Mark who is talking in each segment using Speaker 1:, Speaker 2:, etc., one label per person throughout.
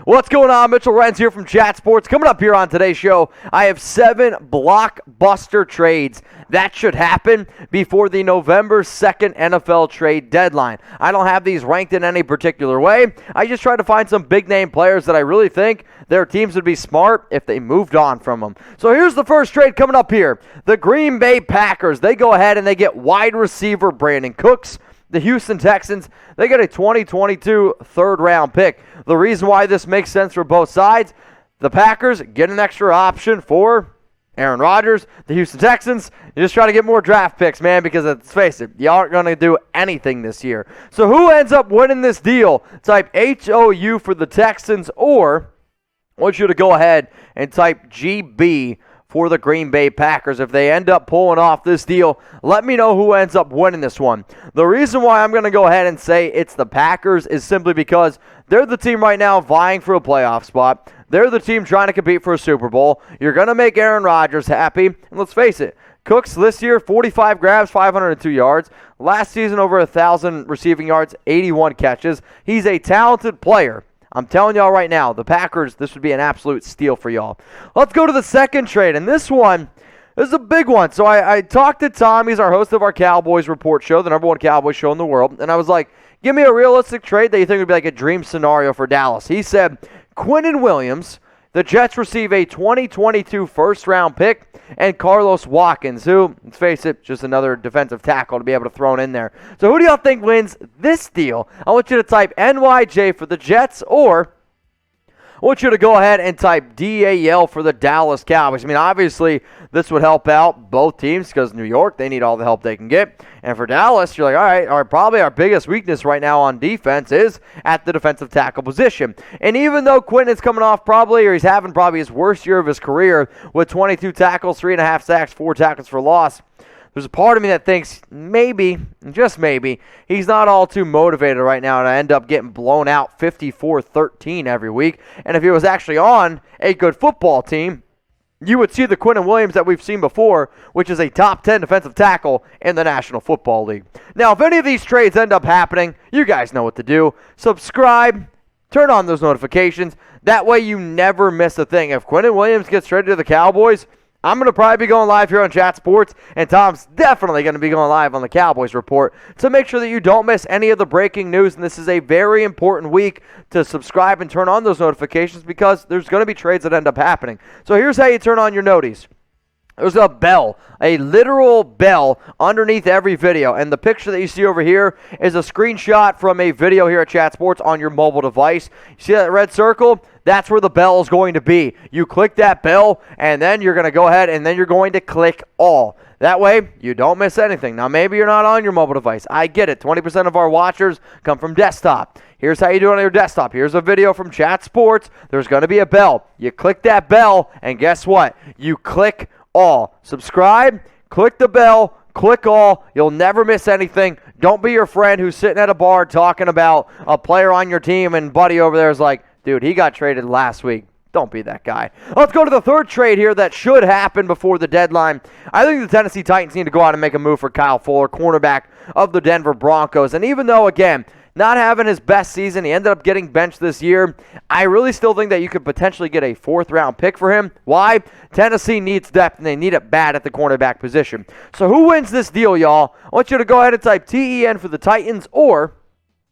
Speaker 1: What's going on? Mitchell Renz here from Chat Sports. Coming up here on today's show, I have 7 blockbuster trades that should happen before the November 2nd NFL trade deadline. I don't have these ranked in any particular way. I just try to find some big-name players that I really think their teams would be smart if they moved on from them. So here's the first trade coming up here. The Green Bay Packers, they go ahead and they get wide receiver Brandin Cooks. The Houston Texans, they get a 2022 third-round pick. The reason why this makes sense for both sides, the Packers get an extra option for Aaron Rodgers. The Houston Texans, you're just trying to get more draft picks, man, because let's face it, you aren't going to do anything this year. So who ends up winning this deal? Type HOU for the Texans, or I want you to go ahead and type GB for the Green Bay Packers. If they end up pulling off this deal, let me know who ends up winning this one. The reason why I'm going to go ahead and say it's the Packers is simply because they're the team right now vying for a playoff spot. They're the team trying to compete for a Super Bowl. You're going to make Aaron Rodgers happy. And let's face it, Cooks this year, 45 grabs, 502 yards. Last season, over 1,000 receiving yards, 81 catches. He's a talented player. I'm telling y'all right now, the Packers, this would be an absolute steal for y'all. Let's go to the second trade, and this is a big one. So I talked to Tom. He's our host of our Cowboys Report show, the #1 Cowboys show in the world, and I was like, give me a realistic trade that you think would be like a dream scenario for Dallas. He said, Quinnen Williams, the Jets receive a 2022 first-round pick, and Carlos Watkins, who, let's face it, just another defensive tackle to be able to throw in there. So who do y'all think wins this deal? I want you to type NYJ for the Jets, or I want you to go ahead and type DAL for the Dallas Cowboys. I mean, obviously, this would help out both teams because New York, they need all the help they can get. And for Dallas, you're like, all right, probably our biggest weakness right now on defense is at the defensive tackle position. And even though Quinnen's coming off he's having probably his worst year of his career with 22 tackles, 3.5 sacks, 4 tackles for loss, there's a part of me that thinks maybe, just maybe, he's not all too motivated right now to end up getting blown out 54-13 every week. And if he was actually on a good football team, you would see the Quinnen Williams that we've seen before, which is a top 10 defensive tackle in the National Football League. Now, if any of these trades end up happening, you guys know what to do. Subscribe, turn on those notifications. That way you never miss a thing. If Quinnen Williams gets traded to the Cowboys, I'm going to probably be going live here on Chat Sports, and Tom's definitely going to be going live on the Cowboys Report. So make sure that you don't miss any of the breaking news, and this is a very important week to subscribe and turn on those notifications because there's going to be trades that end up happening. So here's how you turn on your noties. There's a bell, a literal bell underneath every video. And the picture that you see over here is a screenshot from a video here at Chat Sports on your mobile device. You see that red circle? That's where the bell is going to be. You click that bell, and then you're going to go ahead and then you're going to click all. That way, you don't miss anything. Now, maybe you're not on your mobile device. I get it. 20% of our watchers come from desktop. Here's how you do it on your desktop. Here's a video from Chat Sports. There's going to be a bell. You click that bell, and guess what? You click all. Subscribe, click the bell, click all. You'll never miss anything. Don't be your friend who's sitting at a bar talking about a player on your team and buddy over there is like, dude, he got traded last week. Don't be that guy. Let's go to the third trade here that should happen before the deadline. I think the Tennessee Titans need to go out and make a move for Kyle Fuller, cornerback of the Denver Broncos. And even though, again, not having his best season, he ended up getting benched this year. I really still think that you could potentially get a 4th-round pick for him. Why? Tennessee needs depth, and they need it bad at the cornerback position. So who wins this deal, y'all? I want you to go ahead and type TEN for the Titans, or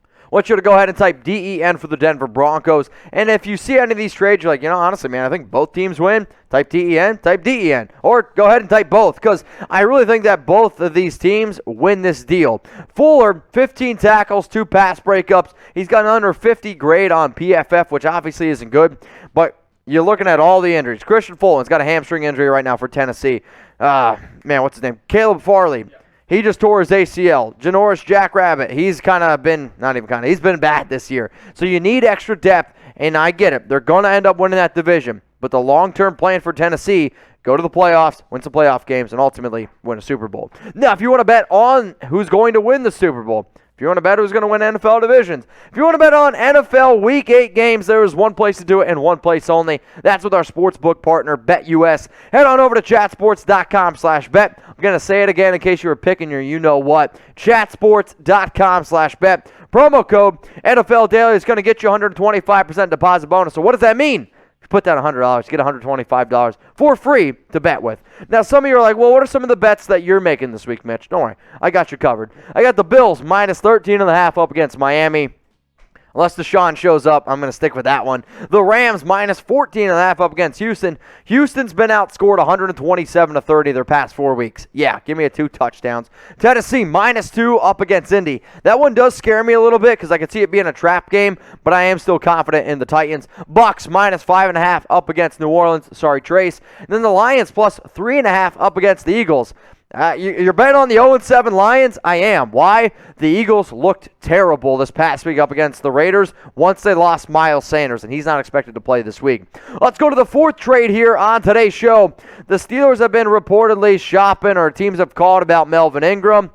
Speaker 1: I want you to go ahead and type DEN for the Denver Broncos. And if you see any of these trades, you're like, honestly, man, I think both teams win. Type TEN, type DEN. Or go ahead and type both, because I really think that both of these teams win this deal. Fuller, 15 tackles, 2 pass breakups. He's got an under 50 grade on PFF, which obviously isn't good. But you're looking at all the injuries. Christian Fulton's got a hamstring injury right now for Tennessee. Man, what's his name? Caleb Farley. He just tore his ACL. Janoris Jackrabbit, he's been bad this year. So you need extra depth, and I get it. They're going to end up winning that division. But the long-term plan for Tennessee, go to the playoffs, win some playoff games, and ultimately win a Super Bowl. Now, if you want to bet on who's going to win the Super Bowl, if If you want to bet who's going to win NFL divisions, if you want to bet on NFL Week 8 games, there is one place to do it and one place only. That's with our sportsbook partner, BetUS. Head on over to chatsports.com/bet. I'm going to say it again in case you were picking your you-know-what. Chatsports.com/bet. Promo code NFL Daily is going to get you 125% deposit bonus. So what does that mean? Put down $100, get $125 for free to bet with. Now, some of you are like, well, what are some of the bets that you're making this week, Mitch? Don't worry, I got you covered. I got the Bills minus 13.5 up against Miami. Unless Deshaun shows up, I'm going to stick with that one. The Rams minus 14.5 up against Houston. Houston's been outscored 127-30 their past 4 weeks. Yeah, give me 2 touchdowns. Tennessee minus 2 up against Indy. That one does scare me a little bit because I could see it being a trap game, but I am still confident in the Titans. Bucks minus 5.5 up against New Orleans. Sorry, Trace. And then the Lions plus 3.5 up against the Eagles. You're betting on the 0-7 Lions? I am. Why? The Eagles looked terrible this past week up against the Raiders once they lost Miles Sanders, and he's not expected to play this week. Let's go to the 4th trade here on today's show. The Steelers have been reportedly shopping, or teams have called about Melvin Ingram.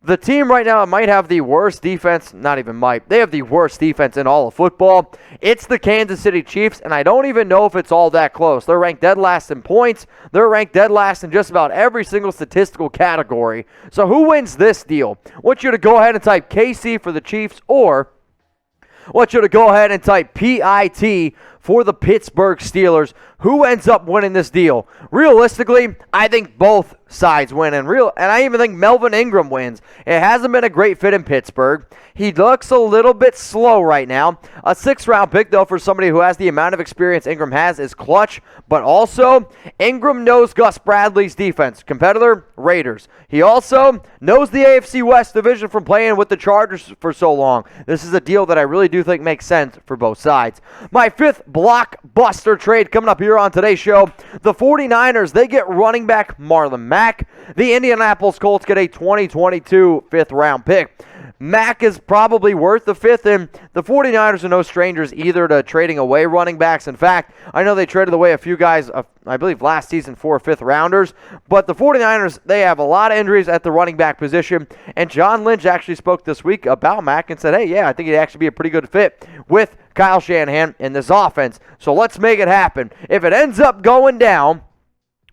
Speaker 1: The team right now might have the worst defense, not even might, they have the worst defense in all of football. It's the Kansas City Chiefs, and I don't even know if it's all that close. They're ranked dead last in points. They're ranked dead last in just about every single statistical category. So who wins this deal? I want you to go ahead and type KC for the Chiefs, or I want you to go ahead and type PIT for the Pittsburgh Steelers. Who ends up winning this deal? Realistically, I think both sides win, and I even think Melvin Ingram wins. It hasn't been a great fit in Pittsburgh. He looks a little bit slow right now. A 6th-round pick, though, for somebody who has the amount of experience Ingram has is clutch, but also Ingram knows Gus Bradley's defense. Competitor, Raiders. He also knows the AFC West division from playing with the Chargers for so long. This is a deal that I really do think makes sense for both sides. My 5th blockbuster trade coming up here on today's show. The 49ers, they get running back Marlon Mack. The Indianapolis Colts get a 2022 5th-round pick. Mack is probably worth the 5th, and the 49ers are no strangers either to trading away running backs. In fact, I know they traded away a few guys, I believe last season, 4 5th-rounders, but the 49ers, they have a lot of injuries at the running back position, and John Lynch actually spoke this week about Mack and said, hey, yeah, I think he'd actually be a pretty good fit with Kyle Shanahan in this offense, so let's make it happen. If it ends up going down,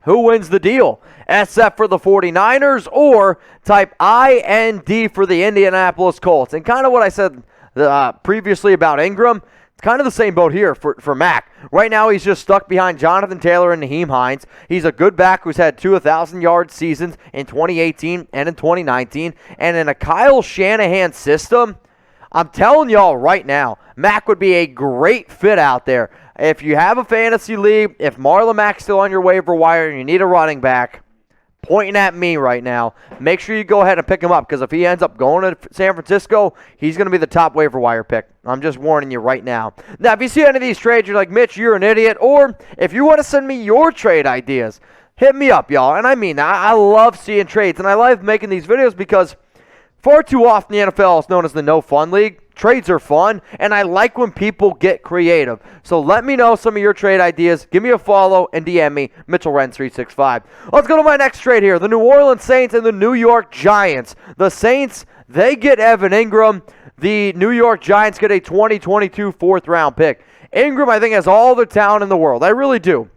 Speaker 1: who wins the deal? SF for the 49ers, or type IND for the Indianapolis Colts. And kind of what I said previously about Ingram, it's kind of the same boat here for Mack. Right now, he's just stuck behind Jonathan Taylor and Naheem Hines. He's a good back who's had 2 1,000-yard seasons in 2018 and in 2019. And in a Kyle Shanahan system, I'm telling y'all right now, Mack would be a great fit out there. If you have a fantasy league, if Marlon Mack's still on your waiver wire and you need a running back, pointing at me right now, make sure you go ahead and pick him up, because if he ends up going to San Francisco, he's going to be the top waiver wire pick. I'm just warning you right now. Now, if you see any of these trades, you're like, Mitch, you're an idiot, or if you want to send me your trade ideas, hit me up, y'all. And I mean, I love seeing trades, and I love making these videos because far too often the NFL is known as the no fun league. Trades are fun, and I like when people get creative. So let me know some of your trade ideas. Give me a follow and DM me, Mitchell Renz 365. Let's go to my next trade here. The New Orleans Saints and the New York Giants. The Saints, they get Evan Ingram. The New York Giants get a 2022 4th-round pick. Ingram, I think, has all the talent in the world. I really do.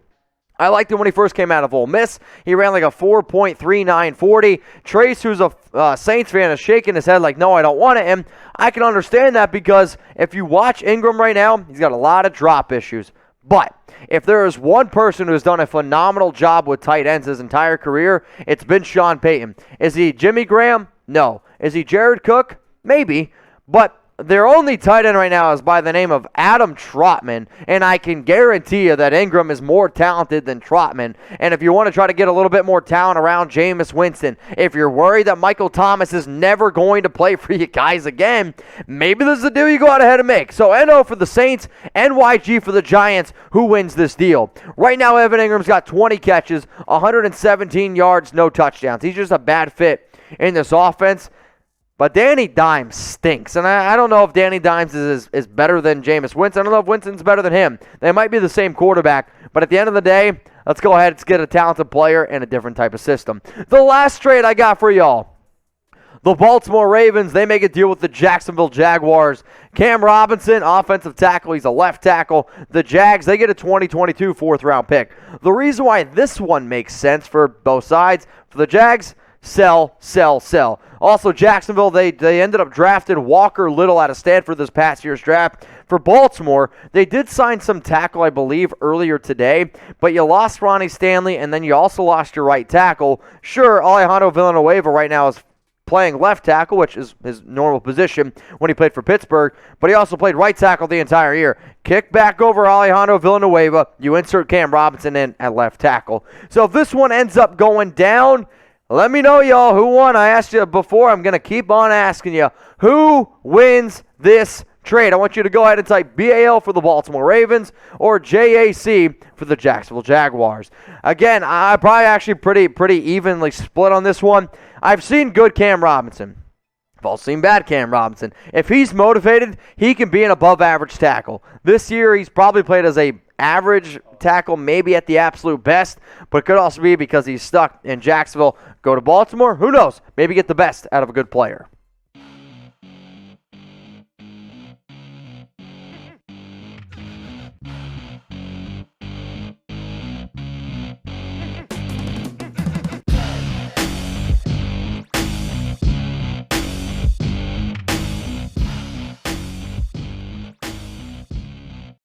Speaker 1: I liked him when he first came out of Ole Miss. He ran like a 4.3940. Trace, who's a Saints fan, is shaking his head like, no, I don't want it. And I can understand that, because if you watch Ingram right now, he's got a lot of drop issues. But if there is one person who has done a phenomenal job with tight ends his entire career, it's been Sean Payton. Is he Jimmy Graham? No. Is he Jared Cook? Maybe. But their only tight end right now is by the name of Adam Trotman, and I can guarantee you that Ingram is more talented than Trotman. And if you want to try to get a little bit more talent around Jameis Winston, if you're worried that Michael Thomas is never going to play for you guys again, maybe this is a deal you go out ahead and make. So NO for the Saints, NYG for the Giants. Who wins this deal? Right now, Evan Ingram's got 20 catches, 117 yards, no touchdowns. He's just a bad fit in this offense. But Danny Dimes stinks, and I don't know if Danny Dimes is better than Jameis Winston. I don't know if Winston's better than him. They might be the same quarterback, but at the end of the day, let's go ahead and get a talented player and a different type of system. The last trade I got for y'all. The Baltimore Ravens, they make a deal with the Jacksonville Jaguars. Cam Robinson, offensive tackle, he's a left tackle. The Jags, they get a 2022 fourth-round pick. The reason why this one makes sense for both sides, for the Jags, sell, sell, sell. Also, Jacksonville, they ended up drafting Walker Little out of Stanford this past year's draft. For Baltimore, they did sign some tackle, I believe, earlier today, but you lost Ronnie Stanley, and then you also lost your right tackle. Sure, Alejandro Villanueva right now is playing left tackle, which is his normal position when he played for Pittsburgh, but he also played right tackle the entire year. Kick back over Alejandro Villanueva, you insert Cam Robinson in at left tackle. So if this one ends up going down, let me know, y'all, who won. I asked you before. I'm going to keep on asking you, who wins this trade? I want you to go ahead and type BAL for the Baltimore Ravens or JAC for the Jacksonville Jaguars. Again, I probably actually pretty evenly split on this one. I've seen good Cam Robinson. I've also seen bad Cam Robinson. If he's motivated, he can be an above-average tackle. This year, he's probably played as a average tackle, maybe at the absolute best, but it could also be because he's stuck in Jacksonville. Go to Baltimore, who knows? Maybe get the best out of a good player.